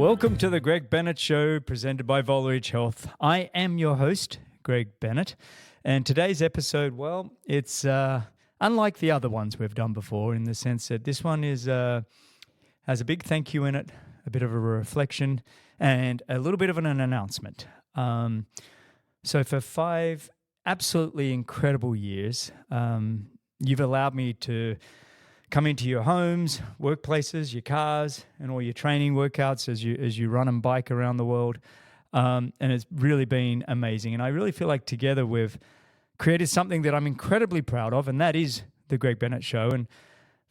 Welcome to the Greg Bennett Show, presented by Voloridge Health. I am your host, Greg Bennett, and today's episode, well, it's unlike the other ones we've done before in the sense that this one is has a big thank you in it, a bit of a reflection, and a little bit of an announcement. So for 5 absolutely incredible years, you've allowed me to come into your homes, workplaces, your cars, and all your training workouts as you run and bike around the world. And it's really been amazing. And I really feel like together we've created something that I'm incredibly proud of, and that is the Greg Bennett Show. And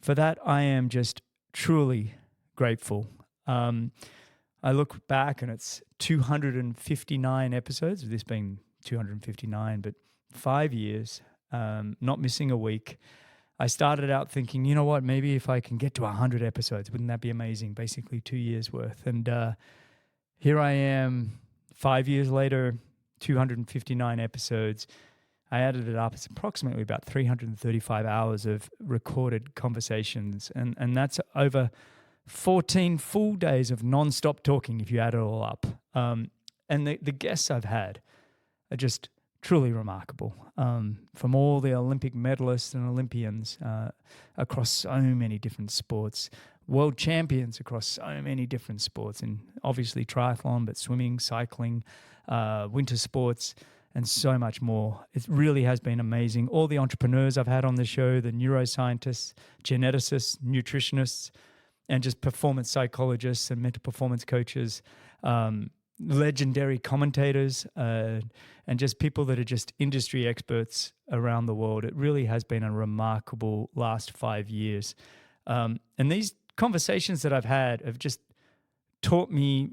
for that, I am just truly grateful. I look back and it's 259 episodes, this being 259, but 5 years, not missing a week. I started out thinking, you know what, maybe if I can get to 100 episodes, wouldn't that be amazing? Basically 2 years worth. And here I am 5 years later, 259 episodes. I added it up. It's approximately about 335 hours of recorded conversations. And that's over 14 full days of nonstop talking if you add it all up. And the guests I've had are just truly remarkable, from all the Olympic medalists and Olympians across so many different sports, world champions across so many different sports, and obviously triathlon, but swimming, cycling, winter sports, and so much more. It really has been amazing. All the entrepreneurs I've had on the show, the neuroscientists, geneticists, nutritionists, and just performance psychologists and mental performance coaches, legendary commentators, and just people that are just industry experts around the world. It really has been a remarkable last 5 years. And these conversations that I've had have just taught me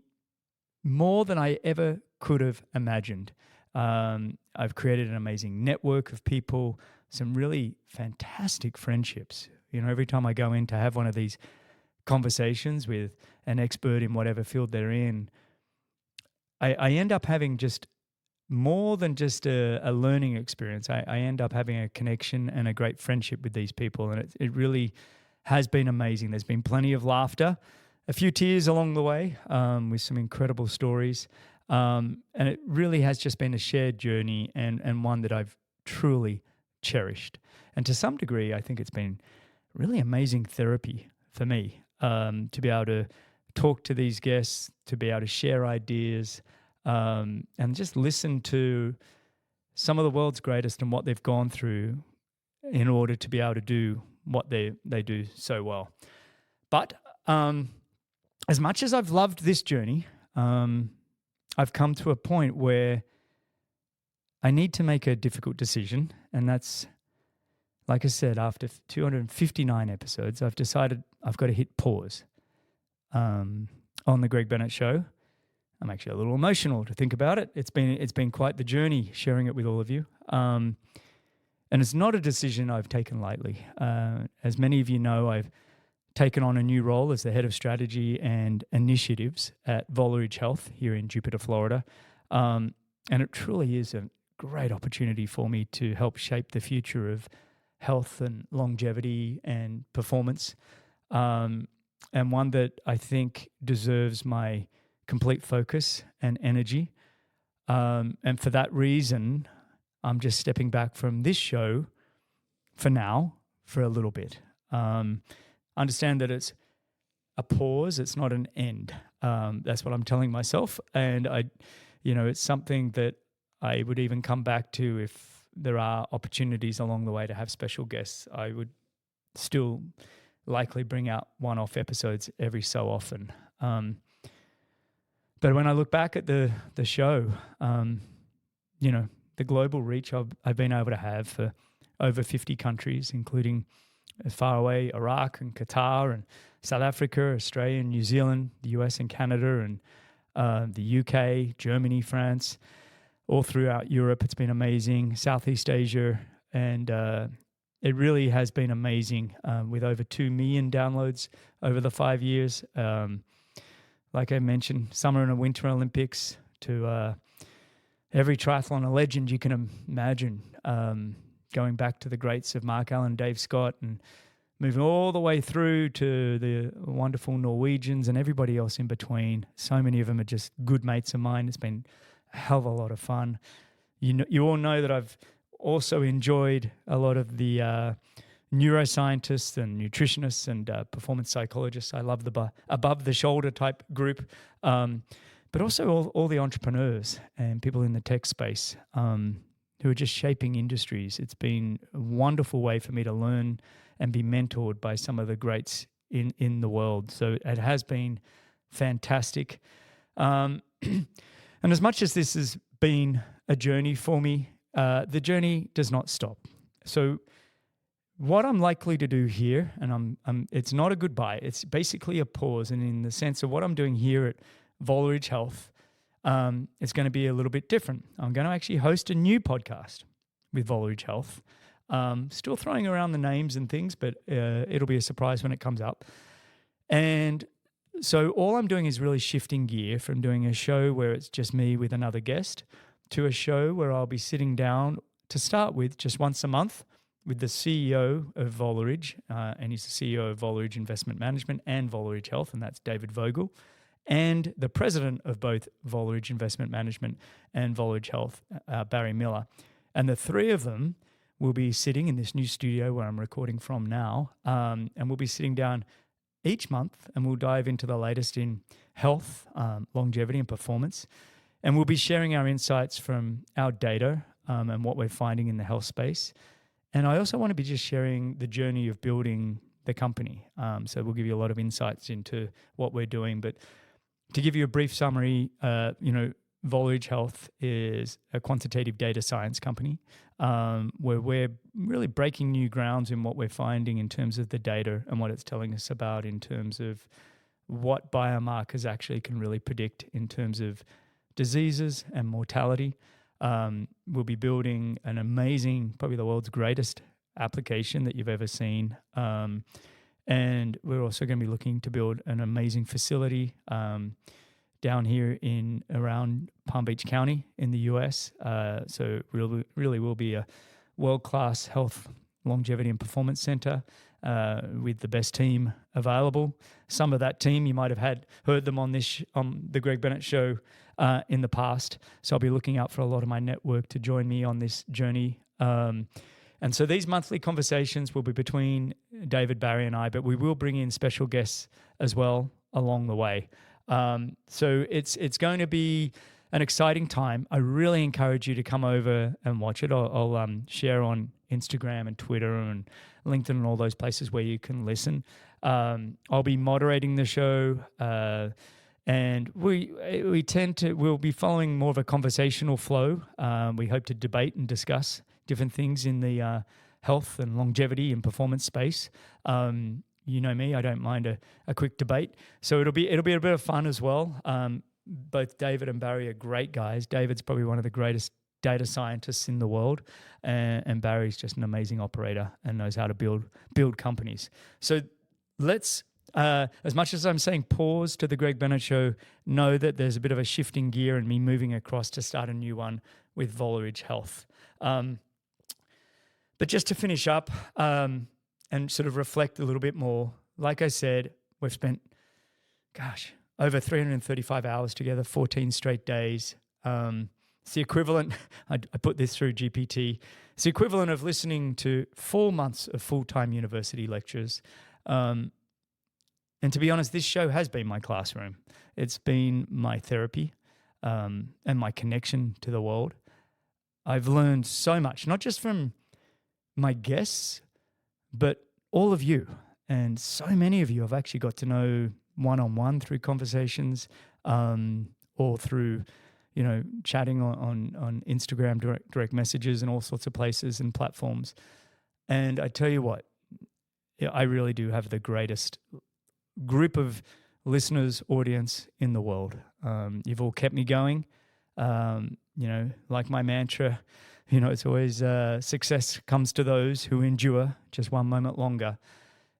more than I ever could have imagined. I've created an amazing network of people, some really fantastic friendships. You know, every time I go in to have one of these conversations with an expert in whatever field they're in, I end up having just more than just a learning experience. I end up having a connection and a great friendship with these people, and it really has been amazing. There's been plenty of laughter, a few tears along the way, with some incredible stories, and it really has just been a shared journey and one that I've truly cherished. And to some degree, I think it's been really amazing therapy for me, to be able to talk to these guests, to be able to share ideas, and just listen to some of the world's greatest and what they've gone through in order to be able to do what they do so well. But as much as I've loved this journey, I've come to a point where I need to make a difficult decision, and that's, like I said, after 259 episodes, I've decided I've got to hit pause on the Greg Bennett Show. I'm actually a little emotional to think about it. It's been quite the journey sharing it with all of you. And it's not a decision I've taken lightly. As many of you know, I've taken on a new role as the head of strategy and initiatives at Voloridge Health here in Jupiter, Florida. And it truly is a great opportunity for me to help shape the future of health and longevity and performance. And one that I think deserves my complete focus and energy. And for that reason, I'm just stepping back from this show for now, for a little bit. Understand that it's a pause, it's not an end. That's what I'm telling myself. And it's something that I would even come back to if there are opportunities along the way to have special guests. I would still likely bring out one-off episodes every so often. But when I look back at the show, the global reach I've been able to have for over 50 countries, including as far away Iraq and Qatar and South Africa, Australia, New Zealand, the US and Canada, and the UK, Germany, France, all throughout Europe. It's been amazing. Southeast Asia, and it really has been amazing, with over 2 million downloads over the 5 years. Like I mentioned, Summer and Winter Olympics, to every triathlon legend you can imagine, going back to the greats of Mark Allen, Dave Scott, and moving all the way through to the wonderful Norwegians and everybody else in between. So many of them are just good mates of mine. It's been a hell of a lot of fun. You all know that I've also enjoyed a lot of the neuroscientists and nutritionists and performance psychologists. I love the above the shoulder type group, but also all the entrepreneurs and people in the tech space who are just shaping industries. It's been a wonderful way for me to learn and be mentored by some of the greats in the world. So it has been fantastic. And as much as this has been a journey for me, the journey does not stop. So what I'm likely to do here, and it's not a goodbye, it's basically a pause. And in the sense of what I'm doing here at Voloridge Health, it's going to be a little bit different. I'm going to actually host a new podcast with Voloridge Health. Still throwing around the names and things, but it'll be a surprise when it comes up. And so all I'm doing is really shifting gear from doing a show where it's just me with another guest to a show where I'll be sitting down to start with just once a month with the CEO of Voloridge, and he's the CEO of Voloridge Investment Management and Voloridge Health, and that's David Vogel, and the president of both Voloridge Investment Management and Voloridge Health, Barry Miller. And the three of them will be sitting in this new studio where I'm recording from now, and we'll be sitting down each month and we'll dive into the latest in health, longevity and performance. And we'll be sharing our insights from our data and what we're finding in the health space. And I also want to be just sharing the journey of building the company. So we'll give you a lot of insights into what we're doing. But to give you a brief summary, Voloridge Health is a quantitative data science company where we're really breaking new grounds in what we're finding in terms of the data and what it's telling us about in terms of what biomarkers actually can really predict in terms of diseases and mortality. We'll be building an amazing, probably the world's greatest application that you've ever seen. And we're also going to be looking to build an amazing facility down here in around Palm Beach County in the US. So really will be a world-class health, longevity and performance center with the best team available. Some of that team you might have heard them on the Greg Bennett Show in the past. So I'll be looking out for a lot of my network to join me on this journey. And so these monthly conversations will be between David, Barry, and I, but we will bring in special guests as well along the way. So it's going to be an exciting time. I really encourage you to come over and watch it. I'll share on Instagram and Twitter and LinkedIn and all those places where you can listen. I'll be moderating the show, and we'll be following more of a conversational flow. We hope to debate and discuss different things in the health and longevity and performance space. You know me, I don't mind a quick debate. So it'll be a bit of fun as well. Both David and Barry are great guys. David's probably one of the greatest data scientists in the world, and Barry's just an amazing operator and knows how to build companies. So let's, as much as I'm saying pause to the Greg Bennett Show, know that there's a bit of a shifting gear and me moving across to start a new one with Voloridge Health. But just to finish up and sort of reflect a little bit more, like I said, we've spent, over 335 hours together, 14 straight days. It's the equivalent, I put this through GPT, it's the equivalent of listening to 4 months of full-time university lectures. And to be honest, this show has been my classroom. It's been my therapy and my connection to the world. I've learned so much, not just from my guests, but all of you. And so many of you I've actually got to know one-on-one through conversations or through, chatting on Instagram, direct messages and all sorts of places and platforms. And I tell you what, I really do have the greatest group of listeners, audience in the world. You've all kept me going. Like my mantra, it's always success comes to those who endure just one moment longer.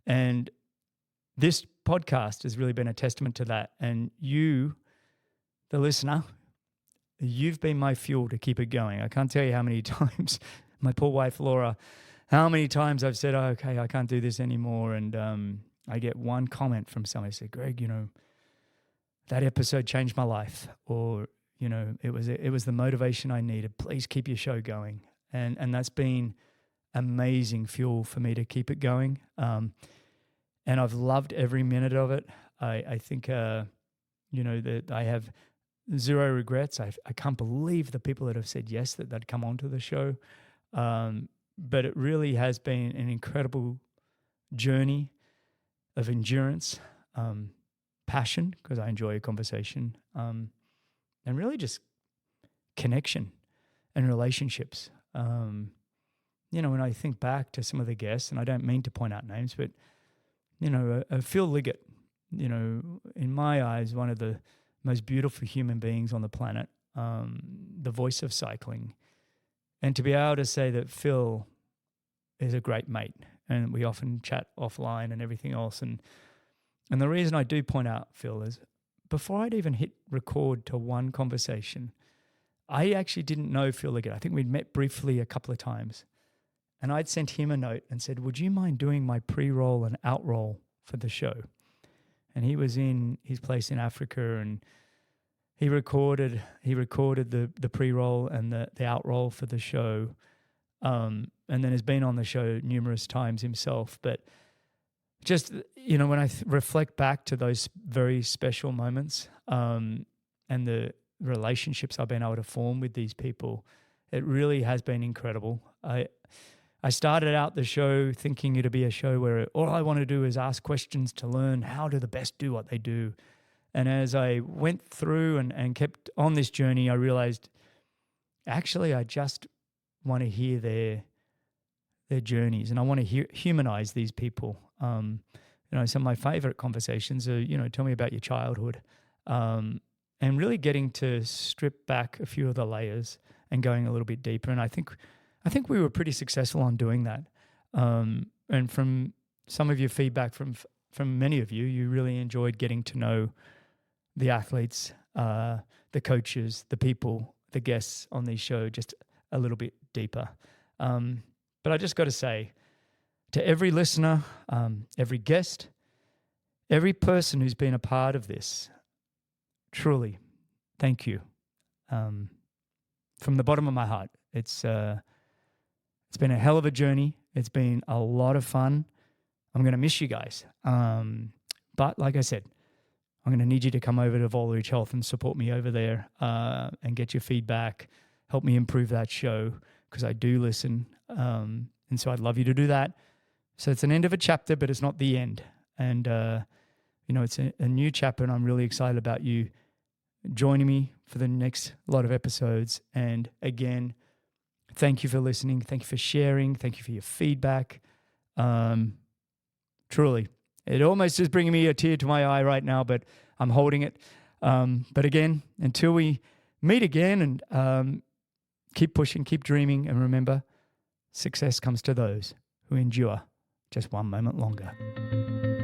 And this podcast has really been a testament to that. And you, the listener, you've been my fuel to keep it going. I can't tell you how many times my poor wife, Laura, how many times I've said, oh, okay, I can't do this anymore. And I get one comment from somebody say, Greg, that episode changed my life, or, it was the motivation I needed. Please keep your show going. And that's been amazing fuel for me to keep it going. And I've loved every minute of it. I think, that I have zero regrets. I can't believe the people that have said yes, that they'd come onto the show. But it really has been an incredible journey of endurance, passion, because I enjoy a conversation, and really just connection and relationships. When I think back to some of the guests, and I don't mean to point out names, but, Phil Liggett, in my eyes, one of the most beautiful human beings on the planet, the voice of cycling. And to be able to say that Phil is a great mate, and we often chat offline and everything else. And the reason I do point out Phil is, before I'd even hit record to one conversation, I actually didn't know Phil Liggett. I think we'd met briefly a couple of times. And I'd sent him a note and said, would you mind doing my pre-roll and out-roll for the show? And he was in his place in Africa, and he recorded the pre-roll and the out-roll for the show, and then has been on the show numerous times himself. But just, when I reflect back to those very special moments, and the relationships I've been able to form with these people, it really has been incredible. I started out the show thinking it'd be a show where all I want to do is ask questions to learn how do the best do what they do. And as I went through and kept on this journey, I realized, actually, I just want to hear their journeys, and I want to humanize these people. Some of my favorite conversations are, tell me about your childhood, and really getting to strip back a few of the layers and going a little bit deeper. And I think we were pretty successful on doing that. And from some of your feedback from many of you, you really enjoyed getting to know the athletes, the coaches, the people, the guests on these shows just a little bit deeper. But I just got to say, to every listener, every guest, every person who's been a part of this, truly, thank you. From the bottom of my heart. It's been a hell of a journey. It's been a lot of fun. I'm going to miss you guys. But like I said, I'm going to need you to come over to Voloridge Health and support me over there, and get your feedback, help me improve that show, because I do listen. And so I'd love you to do that. So it's an end of a chapter, but it's not the end. And, it's a new chapter, and I'm really excited about you joining me for the next lot of episodes. And again, thank you for listening. Thank you for sharing. Thank you for your feedback. Truly, it almost is bringing me a tear to my eye right now, but I'm holding it. But again, until we meet again, and keep pushing, keep dreaming, and remember, success comes to those who endure just one moment longer.